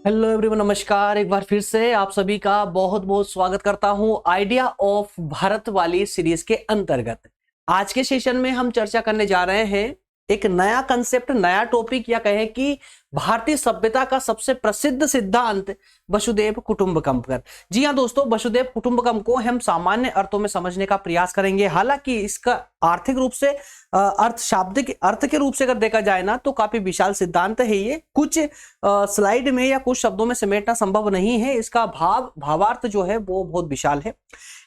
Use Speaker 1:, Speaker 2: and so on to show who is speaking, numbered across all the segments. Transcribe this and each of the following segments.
Speaker 1: Hello everyone, नमस्कार। एक बार फिर से आप सभी का बहुत बहुत स्वागत करता हूं आइडिया ऑफ भारत वाली सीरीज के अंतर्गत। आज के सेशन में हम चर्चा करने जा रहे हैं एक नया कंसेप्ट, नया टॉपिक, या कहें कि भारतीय सभ्यता का सबसे प्रसिद्ध सिद्धांत वसुधैव कुटुंबकम पर। जी हां दोस्तों, वसुधैव कुटुंबकम को हम सामान्य अर्थों में समझने का प्रयास करेंगे। हालांकि इसका आर्थिक रूप से अर्थ, शाब्दिक अर्थ के रूप से अगर देखा जाए ना, तो काफी विशाल सिद्धांत है ये। कुछ स्लाइड में या कुछ शब्दों में समेटना संभव नहीं है। इसका भावार्थ जो है वो बहुत विशाल है,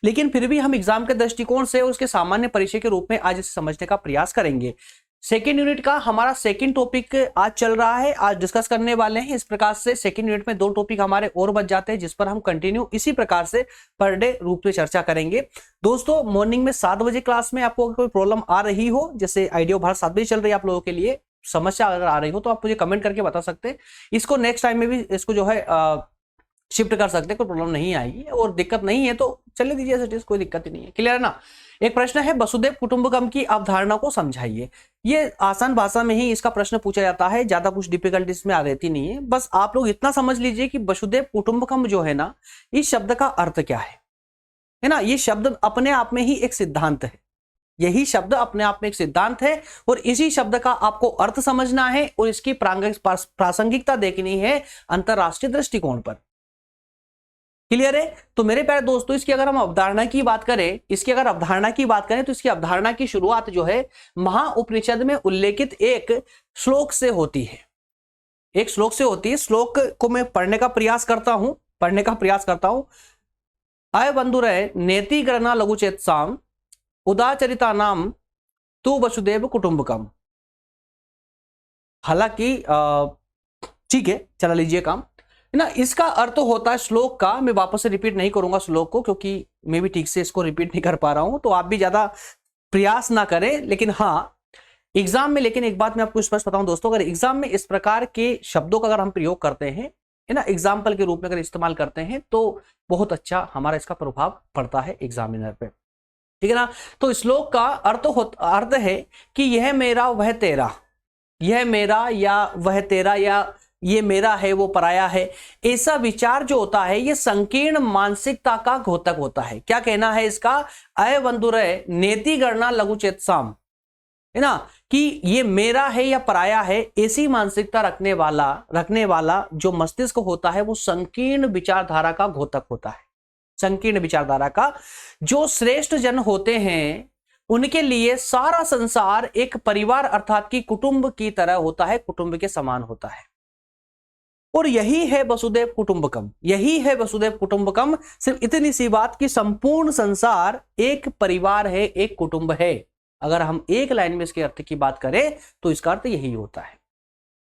Speaker 1: लेकिन फिर भी हम एग्जाम के दृष्टिकोण से उसके सामान्य परिचय के रूप में आज इसे समझने का प्रयास करेंगे। सेकेंड यूनिट का हमारा सेकेंड टॉपिक आज चल रहा है, आज डिस्कस करने वाले हैं। इस प्रकार से सेकेंड यूनिट में 2 टॉपिक हमारे और बच जाते हैं, जिस पर हम कंटिन्यू इसी प्रकार से पर डे रूप में चर्चा करेंगे। दोस्तों, मॉर्निंग में 7 बजे क्लास में आपको कोई प्रॉब्लम आ रही हो, जैसे आइडिया भारत 7 बजे चल रही है, आप लोगों के लिए समस्या अगर आ रही हो तो आप मुझे कमेंट करके बता सकते हैं। इसको नेक्स्ट टाइम में भी इसको जो है शिफ्ट कर सकते हैं, कोई प्रॉब्लम नहीं आएगी। और दिक्कत नहीं है तो चले दीजिए, ऐसे कोई दिक्कत ही नहीं है। क्लियर है ना। एक प्रश्न है, वसुधैव कुटुंबकम की अवधारणा को समझाइए। ये आसान भाषा में ही इसका प्रश्न पूछा जाता है, ज्यादा कुछ डिफिकल्टी इसमें आ रहती नहीं है। बस आप लोग इतना समझ लीजिए कि वसुधैव कुटुंबकम जो है ना, इस शब्द का अर्थ क्या है ना। ये शब्द अपने आप में ही एक सिद्धांत है। यही शब्द अपने आप में एक सिद्धांत है और इसी शब्द का आपको अर्थ समझना है और इसकी प्रासंगिकता देखनी है अंतरराष्ट्रीय दृष्टिकोण पर। क्लियर है। तो मेरे प्यारे दोस्तों, इसकी अगर हम अवधारणा की बात करें, तो इसकी अवधारणा की शुरुआत जो है महाउपनिषद में उल्लेखित एक श्लोक से होती है। श्लोक को मैं पढ़ने का प्रयास करता हूं। अय बंधुरय नेति गणना लघुचेतसाम उदाचरिता नाम तु वसुधैव कुटुंबकम। हालांकि ठीक है, चला लीजिए काम ना। इसका अर्थ होता है श्लोक का, मैं वापस से रिपीट नहीं करूंगा श्लोक को, क्योंकि मैं भी ठीक से इसको रिपीट नहीं कर पा रहा हूं, तो आप भी ज्यादा प्रयास ना करें। लेकिन हाँ, एग्जाम में, लेकिन एक बात मैं आपको स्पष्ट बताऊं दोस्तों, अगर एग्जाम में इस प्रकार के शब्दों का अगर हम प्रयोग करते हैं, है ना, एग्जाम्पल के रूप में अगर इस्तेमाल करते हैं, तो बहुत अच्छा हमारा इसका प्रभाव पड़ता है एग्जामिनर पे। ठीक है ना। तो श्लोक का अर्थ है कि यह मेरा वह तेरा, यह मेरा या वह तेरा, या ये मेरा है वो पराया है, ऐसा विचार जो होता है ये संकीर्ण मानसिकता का घोतक होता है। क्या कहना है इसका? अय बंधुरय नेति गणना लघुचेतसाम, है ना, कि ये मेरा है या पराया है, ऐसी मानसिकता रखने वाला जो मस्तिष्क होता है वो संकीर्ण विचारधारा का घोतक होता है। संकीर्ण विचारधारा का जो श्रेष्ठ जन होते हैं उनके लिए सारा संसार एक परिवार अर्थात कि कुटुंब की तरह होता है, कुटुंब के समान होता है। और यही है वसुधैव कुटुंबकम। सिर्फ इतनी सी बात कि संपूर्ण संसार एक परिवार है, एक कुटुंब है। अगर हम एक लाइन में इसके अर्थ की बात करें तो इसका अर्थ यही होता है।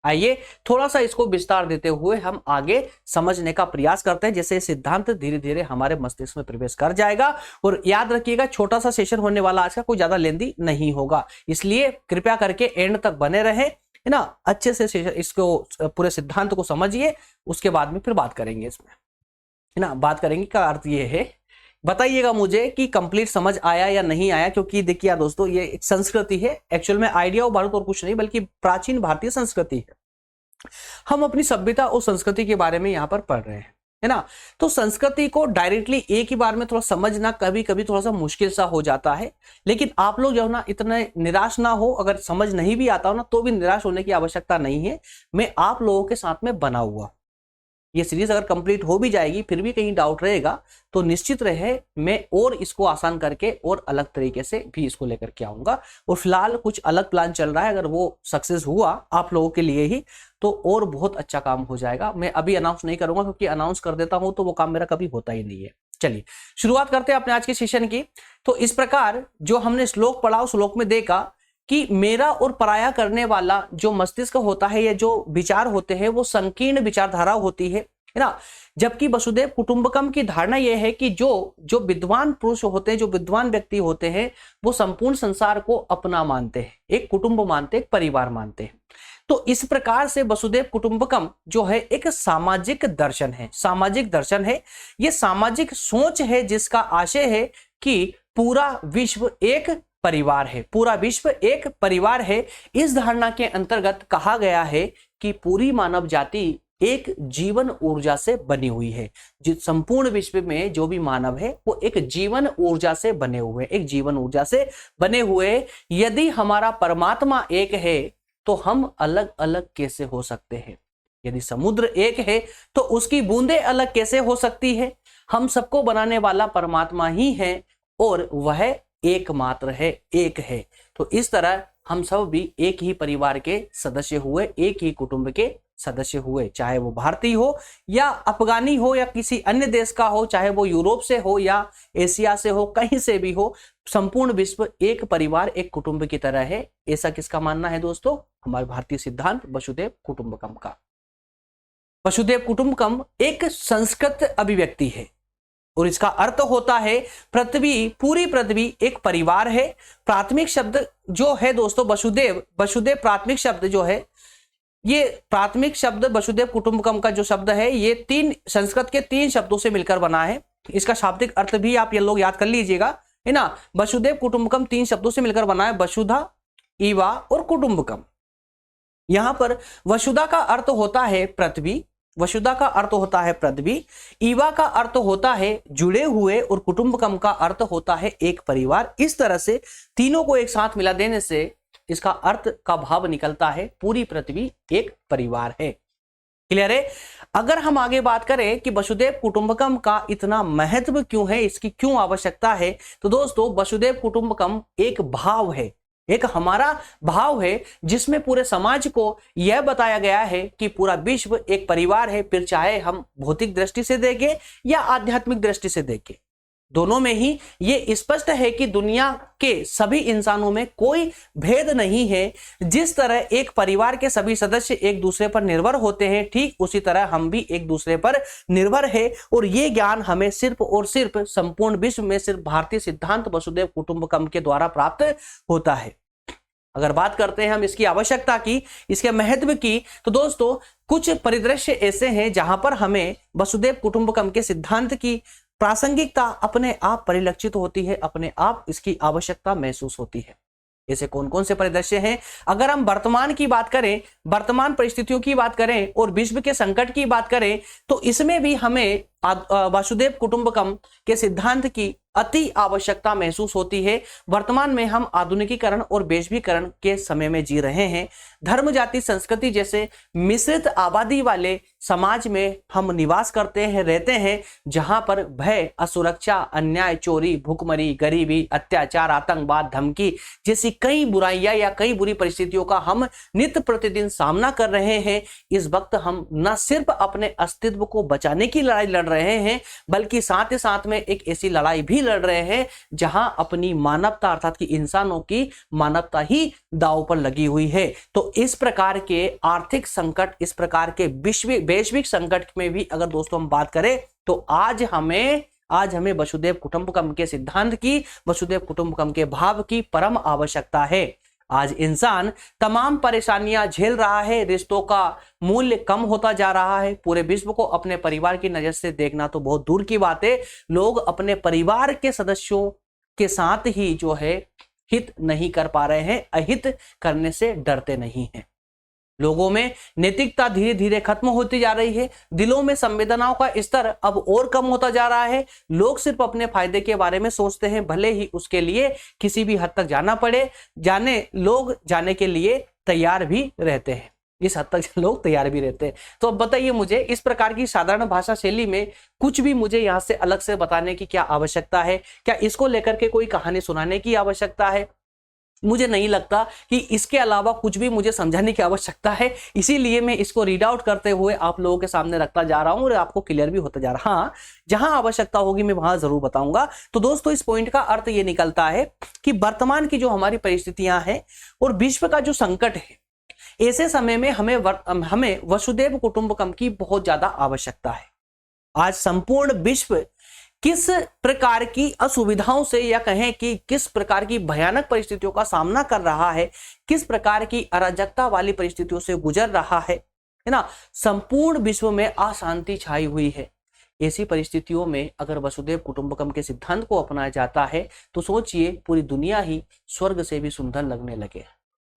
Speaker 1: आइए थोड़ा सा इसको विस्तार देते हुए हम आगे समझने का प्रयास करते हैं, जैसे सिद्धांत धीरे धीरे हमारे मस्तिष्क में प्रवेश कर जाएगा। और याद रखिएगा, छोटा सा सेशन होने वाला आज का, कोई ज्यादा लेंदी नहीं होगा, इसलिए कृपया करके एंड तक बने रहे, है ना। अच्छे से इसको पूरे सिद्धांत को समझिए, उसके बाद में फिर बात करेंगे इसमें, है ना। बात करेंगे का अर्थ ये है, बताइएगा मुझे कि कंप्लीट समझ आया या नहीं आया। क्योंकि देखिए दोस्तों, ये एक संस्कृति है, एक्चुअल में आइडिया ऑफ भारत और कुछ नहीं बल्कि प्राचीन भारतीय संस्कृति है। हम अपनी सभ्यता और संस्कृति के बारे में यहाँ पर पढ़ रहे हैं, है ना। तो संस्कृति को डायरेक्टली एक ही बार में थोड़ा समझना कभी कभी थोड़ा सा मुश्किल सा हो जाता है। लेकिन आप लोग जो है ना, इतने निराश ना हो, अगर समझ नहीं भी आता हो ना तो भी निराश होने की आवश्यकता नहीं है। मैं आप लोगों के साथ में बना हुआ ये सीरीज अगर कंप्लीट हो भी जाएगी, फिर भी कहीं डाउट रहेगा तो निश्चित रहे मैं और इसको आसान करके और अलग तरीके से भी इसको लेकर के आऊंगा। और फिलहाल कुछ अलग प्लान चल रहा है, अगर वो सक्सेस हुआ आप लोगों के लिए ही तो और बहुत अच्छा काम हो जाएगा। मैं अभी अनाउंस नहीं करूंगा, क्योंकि अनाउंस कर देता हूं तो वो काम मेरा कभी होता ही नहीं है। चलिए शुरुआत करते हैं अपने आज के सेशन की। तो इस प्रकार जो हमने श्लोक पढ़ा, उस श्लोक में देखा कि मेरा और पराया करने वाला जो मस्तिष्क होता है या जो विचार होते हैं वो संकीर्ण विचारधारा होती है ना। जबकि वसुधैव कुटुंबकम की धारणा यह है कि जो विद्वान पुरुष होते हैं, जो विद्वान व्यक्ति होते हैं, वो संपूर्ण संसार को अपना मानते हैं, एक कुटुंब मानते हैं, एक परिवार मानते हैं। तो इस प्रकार से वसुधैव कुटुंबकम जो है एक सामाजिक दर्शन है। ये सामाजिक सोच है जिसका आशय है कि पूरा विश्व एक परिवार है। इस धारणा के अंतर्गत कहा गया है कि पूरी मानव जाति एक जीवन ऊर्जा से बनी हुई है। जिस संपूर्ण विश्व में जो भी मानव है वो एक जीवन ऊर्जा से बने हुए, एक जीवन ऊर्जा से बने हुए। यदि हमारा परमात्मा एक है तो हम अलग अलग कैसे हो सकते हैं? यदि समुद्र एक है तो उसकी बूंदें अलग कैसे हो सकती है? हम सबको बनाने वाला परमात्मा ही है और वह एकमात्र है, एक है। तो इस तरह हम सब भी एक ही परिवार के सदस्य हुए, एक ही कुटुंब के सदस्य हुए, चाहे वो भारतीय हो या अफगानी हो या किसी अन्य देश का हो, चाहे वो यूरोप से हो या एशिया से हो, कहीं से भी हो। संपूर्ण विश्व एक परिवार, एक कुटुंब की तरह है। ऐसा किसका मानना है दोस्तों? हमारे भारतीय सिद्धांत वसुधैव कुटुंबकम का। वसुधैव कुटुंबकम एक संस्कृत अभिव्यक्ति है और इसका अर्थ होता है पृथ्वी, पूरी पृथ्वी एक परिवार है। प्राथमिक शब्द जो है दोस्तों वसुधैव, वसुधैव प्राथमिक शब्द जो है, ये प्राथमिक शब्द वसुधैव कुटुंबकम का जो शब्द है ये तीन संस्कृत के तीन शब्दों से मिलकर बना है। इसका शाब्दिक अर्थ भी आप ये लोग याद कर लीजिएगा, है ना। वसुधैव कुटुंबकम तीन शब्दों से मिलकर बना है, वसुधा, ईवा और कुटुंबकम। यहां पर वसुधा का अर्थ होता है पृथ्वी, वसुधा का अर्थ होता है पृथ्वी, ईवा का अर्थ होता है जुड़े हुए और कुटुंबकम का अर्थ होता है एक परिवार। इस तरह से तीनों को एक साथ मिला देने से इसका अर्थ का भाव निकलता है पूरी पृथ्वी एक परिवार है। क्लियर है? अगर हम आगे बात करें कि वसुधैव कुटुंबकम का इतना महत्व क्यों है, इसकी क्यों आवश्यकता है, तो दोस्तों वसुधैव कुटुंबकम एक भाव है, एक हमारा भाव है जिसमें पूरे समाज को यह बताया गया है कि पूरा विश्व एक परिवार है। फिर चाहे हम भौतिक दृष्टि से देखें या आध्यात्मिक दृष्टि से देखें, दोनों में ही ये स्पष्ट है कि दुनिया के सभी इंसानों में कोई भेद नहीं है। जिस तरह एक परिवार के सभी सदस्य एक दूसरे पर निर्भर होते हैं, ठीक उसी तरह हम भी एक दूसरे पर निर्भर है। और ये ज्ञान हमें सिर्फ और सिर्फ संपूर्ण विश्व में सिर्फ भारतीय सिद्धांत वसुधैव कुटुंबकम के द्वारा प्राप्त होता है। अगर बात करते हैं हम इसकी आवश्यकता की, इसके महत्व की, तो दोस्तों कुछ परिदृश्य ऐसे हैं जहां पर हमें वसुधैव कुटुंबकम के सिद्धांत की प्रासंगिकता अपने आप परिलक्षित होती है, अपने आप इसकी आवश्यकता महसूस होती है। ऐसे कौन कौन से परिदृश्य हैं? अगर हम वर्तमान की बात करें, वर्तमान परिस्थितियों की बात करें और विश्व के संकट की बात करें, तो इसमें भी हमें वसुधैव कुटुंबकम के सिद्धांत की अति आवश्यकता महसूस होती है। वर्तमान में हम आधुनिकीकरण और वैश्वीकरण के समय में जी रहे हैं। धर्म, जाति, संस्कृति जैसे मिश्रित आबादी वाले समाज में हम निवास करते हैं, रहते हैं, जहां पर भय, असुरक्षा, अन्याय, चोरी, भूखमरी, गरीबी, अत्याचार, आतंकवाद, धमकी जैसी कई बुराइयां या कई बुरी परिस्थितियों का हम नित्य प्रतिदिन सामना कर रहे हैं। इस वक्त हम न सिर्फ अपने अस्तित्व को बचाने की लड़ाई लड़ रहे हैं, बल्कि साथ ही साथ में एक ऐसी लड़ाई भी लड़ रहे हैं जहां अपनी मानवता अर्थात कि इंसानों की मानवता ही दांव पर लगी हुई है। तो इस प्रकार के आर्थिक संकट, इस प्रकार के वैश्विक संकट में भी अगर दोस्तों हम बात करें तो आज हमें वसुधैव कुटुंबकम के सिद्धांत की, वसुधैव कुटुंबकम के भाव की परम आवश्यकता है। आज इंसान तमाम परेशानियां झेल रहा है, रिश्तों का मूल्य कम होता जा रहा है। पूरे विश्व को अपने परिवार की नजर से देखना तो बहुत दूर की बात है, लोग अपने परिवार के सदस्यों के साथ ही जो है हित नहीं कर पा रहे हैं, अहित करने से डरते नहीं हैं। लोगों में नैतिकता धीरे धीरे खत्म होती जा रही है, दिलों में संवेदनाओं का स्तर अब और कम होता जा रहा है। लोग सिर्फ अपने फायदे के बारे में सोचते हैं, भले ही उसके लिए किसी भी हद तक जाना पड़े। लोग जाने के लिए तैयार भी रहते हैं, इस हद तक लोग तैयार भी रहते हैं। तो अब बताइए मुझे इस प्रकार की साधारण भाषा शैली में कुछ भी मुझे यहाँ से अलग से बताने की क्या आवश्यकता है? क्या इसको लेकर के कोई कहानी सुनाने की आवश्यकता है? मुझे नहीं लगता कि इसके अलावा कुछ भी मुझे समझाने की आवश्यकता है। इसीलिए मैं इसको रीड आउट करते हुए आप लोगों के सामने रखता जा रहा हूं और आपको क्लियर भी होता जा रहा। हाँ, जहां आवश्यकता होगी मैं वहां जरूर बताऊंगा। तो दोस्तों इस पॉइंट का अर्थ ये निकलता है कि वर्तमान की जो हमारी परिस्थितियां हैं और विश्व का जो संकट है, ऐसे समय में हमें वसुधैव कुटुंबकम की बहुत ज्यादा आवश्यकता है। आज संपूर्ण विश्व किस प्रकार की असुविधाओं से या कहें कि किस प्रकार की भयानक परिस्थितियों का सामना कर रहा है, किस प्रकार की अराजकता वाली परिस्थितियों से गुजर रहा है ना। संपूर्ण विश्व में अशांति छाई हुई है। ऐसी परिस्थितियों में अगर वसुधैव कुटुंबकम के सिद्धांत को अपनाया जाता है तो सोचिए पूरी दुनिया ही स्वर्ग से भी सुंदर लगने लगे।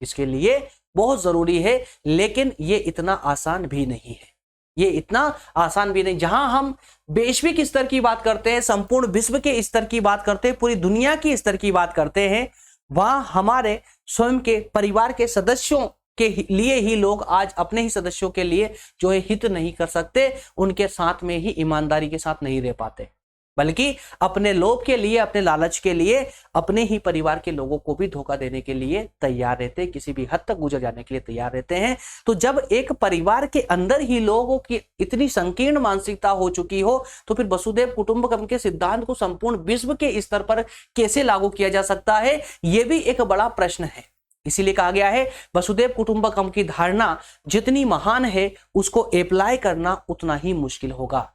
Speaker 1: इसके लिए बहुत जरूरी है, लेकिन ये इतना आसान भी नहीं है। ये इतना आसान भी नहीं। जहां हम वैश्विक स्तर की बात करते हैं, संपूर्ण विश्व के स्तर की बात करते हैं, पूरी दुनिया की स्तर की बात करते हैं, वहां हमारे स्वयं के परिवार के सदस्यों के लिए ही लोग आज अपने ही सदस्यों के लिए जो है हित नहीं कर सकते, उनके साथ में ही ईमानदारी के साथ नहीं रह पाते, बल्कि अपने लोभ के लिए, अपने लालच के लिए, अपने ही परिवार के लोगों को भी धोखा देने के लिए तैयार रहते हैं, किसी भी हद तक गुजर जाने के लिए तैयार रहते हैं। तो जब एक परिवार के अंदर ही लोगों की इतनी संकीर्ण मानसिकता हो चुकी हो, तो फिर वसुधैव कुटुंबकम के सिद्धांत को संपूर्ण विश्व के स्तर पर कैसे लागू किया जा सकता है, यह भी एक बड़ा प्रश्न है। इसीलिए कहा गया है वसुधैव कुटुंबकम की धारणा जितनी महान है, उसको अप्लाई करना उतना ही मुश्किल होगा।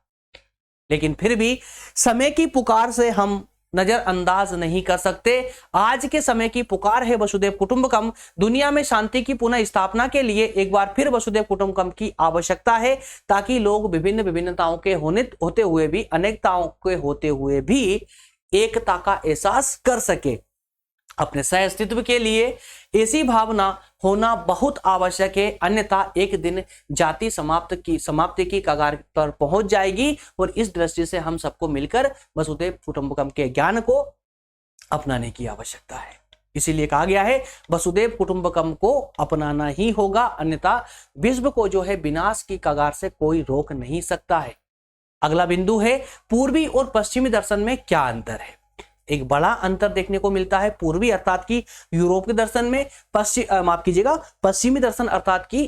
Speaker 1: लेकिन फिर भी समय की पुकार से हम नजरअंदाज नहीं कर सकते। आज के समय की पुकार है वसुधैव कुटुंबकम। दुनिया में शांति की पुनः स्थापना के लिए एक बार फिर वसुधैव कुटुंबकम की आवश्यकता है, ताकि लोग विभिन्न विभिन्नताओं के होते हुए भी, अनेकताओं के होते हुए भी एकता का एहसास कर सके। अपने सह अस्तित्व के लिए ऐसी भावना होना बहुत आवश्यक है, अन्यथा एक दिन जाति समाप्ति की कगार पर पहुंच जाएगी। और इस दृष्टि से हम सबको मिलकर वसुधैव कुटुंबकम के ज्ञान को अपनाने की आवश्यकता है। इसीलिए कहा गया है वसुधैव कुटुंबकम को अपनाना ही होगा, अन्यथा विश्व को जो है विनाश की कगार से कोई रोक नहीं सकता है। अगला बिंदु है पूर्वी और पश्चिमी दर्शन में क्या अंतर है। एक बड़ा अंतर देखने को मिलता है पूर्वी अर्थात की यूरोप के दर्शन में, पश्चिमी दर्शन अर्थात की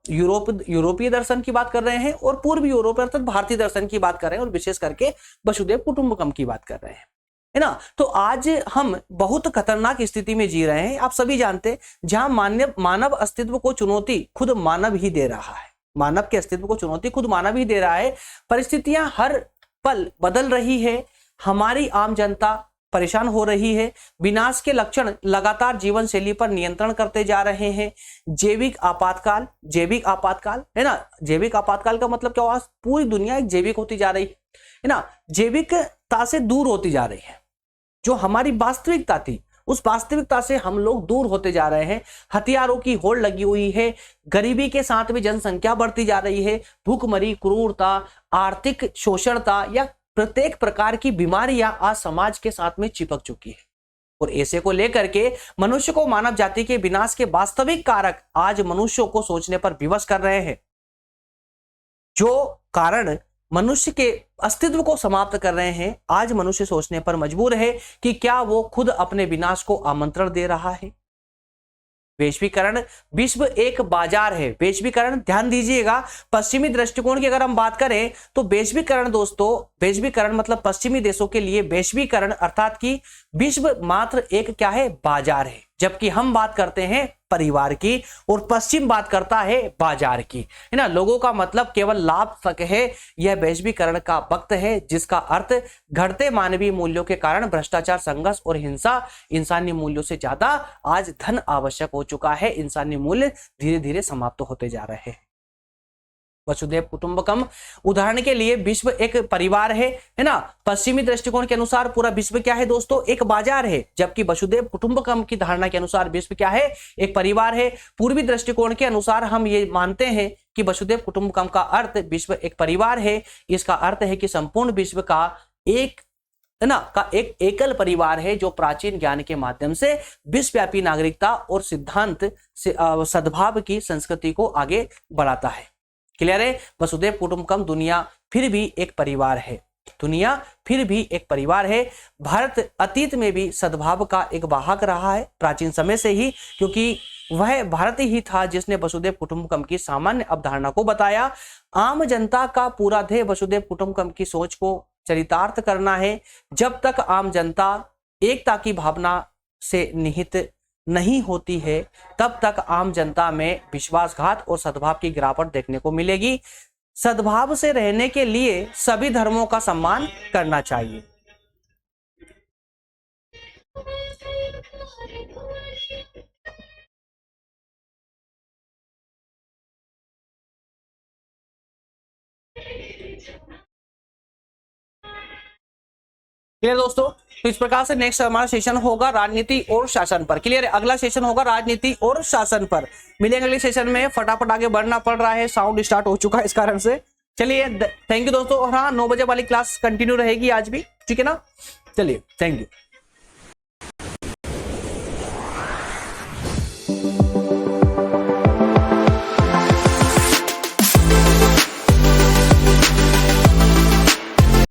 Speaker 1: यूरोपीय दर्शन की बात कर रहे हैं, और पूर्वी यूरोप अर्थात भारतीय दर्शन की बात कर रहे हैं, और विशेष करके वसुधैव कुटुंबकम की बात कर रहे हैं, है ना। तो आज हम बहुत खतरनाक स्थिति में जी रहे हैं। आप सभी जानते हैं जहां मानव अस्तित्व को चुनौती खुद मानव ही दे रहा है, मानव के अस्तित्व को चुनौती खुद मानव ही दे रहा है। परिस्थितियां हर पल बदल रही है, हमारी आम जनता परेशान हो रही है, विनाश के लक्षण लगातार जीवन शैली पर नियंत्रण करते जा रहे हैं। जैविक आपातकाल है ना, जैविक आपातकाल का मतलब क्या हुआ, पूरी दुनिया एक जैविक होती जा रही है ना, जैविकता से दूर होती जा रही है। जो हमारी वास्तविकता थी, उस वास्तविकता से हम लोग दूर होते जा रहे हैं। हथियारों की होड़ लगी हुई है, गरीबी के साथ में जनसंख्या बढ़ती जा रही है, भूखमरी, क्रूरता, आर्थिक शोषणता या प्रत्येक प्रकार की बीमारियां आज समाज के साथ में चिपक चुकी है। और ऐसे को लेकर के मनुष्य को मानव जाति के विनाश के वास्तविक कारक आज मनुष्यों को सोचने पर विवश कर रहे हैं। जो कारण मनुष्य के अस्तित्व को समाप्त कर रहे हैं, आज मनुष्य सोचने पर मजबूर है कि क्या वो खुद अपने विनाश को आमंत्रण दे रहा है। वैश्वीकरण, विश्व एक बाजार है। वैश्वीकरण, ध्यान दीजिएगा, पश्चिमी दृष्टिकोण की अगर हम बात करें तो वैश्वीकरण दोस्तों, वैश्वीकरण मतलब पश्चिमी देशों के लिए वैश्वीकरण अर्थात कि विश्व मात्र एक क्या है, बाजार है। जबकि हम बात करते हैं परिवार की और पश्चिम बात करता है बाजार की, है ना। लोगों का मतलब केवल लाभ तक है। यह वैश्वीकरण का वक्त है, जिसका अर्थ घटते मानवीय मूल्यों के कारण भ्रष्टाचार, संघर्ष और हिंसा इंसानी मूल्यों से ज्यादा आज धन आवश्यक हो चुका है। इंसानी मूल्य धीरे धीरे समाप्त होते जा रहे हैं। वसुधैव कुटुंबकम उदाहरण के लिए विश्व एक परिवार है ना। पश्चिमी दृष्टिकोण के अनुसार पूरा विश्व क्या है दोस्तों, एक बाजार है। जबकि वसुधैव कुटुंबकम की धारणा के अनुसार विश्व क्या है, एक परिवार है। पूर्वी दृष्टिकोण के अनुसार हम ये मानते हैं कि वसुधैव कुटुंबकम का अर्थ विश्व एक परिवार है। इसका अर्थ है कि संपूर्ण विश्व का एक एकल परिवार है, जो प्राचीन ज्ञान के माध्यम से विश्वव्यापी नागरिकता और सिद्धांत से सद्भाव की संस्कृति को आगे बढ़ाता है। क्लियर है। वसुधैव कुटुंबकम दुनिया फिर भी एक परिवार है, दुनिया फिर भी एक परिवार है। भारत अतीत में भी सद्भाव का एक वाहक रहा है, प्राचीन समय से ही, क्योंकि वह भारत ही था जिसने वसुधैव कुटुंबकम की सामान्य अवधारणा को बताया। आम जनता का पूरा ध्येय वसुधैव कुटुंबकम की सोच को चरितार्थ करना है। जब तक आम जनता एकता की भावना से निहित नहीं होती है, तब तक आम जनता में विश्वासघात और सद्भाव की गिरावट देखने को मिलेगी। सद्भाव से रहने के लिए सभी धर्मों का सम्मान करना चाहिए। क्लियर दोस्तों? तो इस प्रकार से नेक्स्ट हमारा सेशन होगा राजनीति और शासन पर। क्लियर है? अगला सेशन होगा राजनीति और शासन पर। मिलेंगे अगले सेशन में। फटाफट आगे बढ़ना पड़ रहा है, साउंड स्टार्ट हो चुका है इस कारण से। चलिए थैंक यू दोस्तों। और हाँ, 9 बजे वाली क्लास कंटिन्यू रहेगी आज भी, ठीक है ना? चलिए थैंक यू।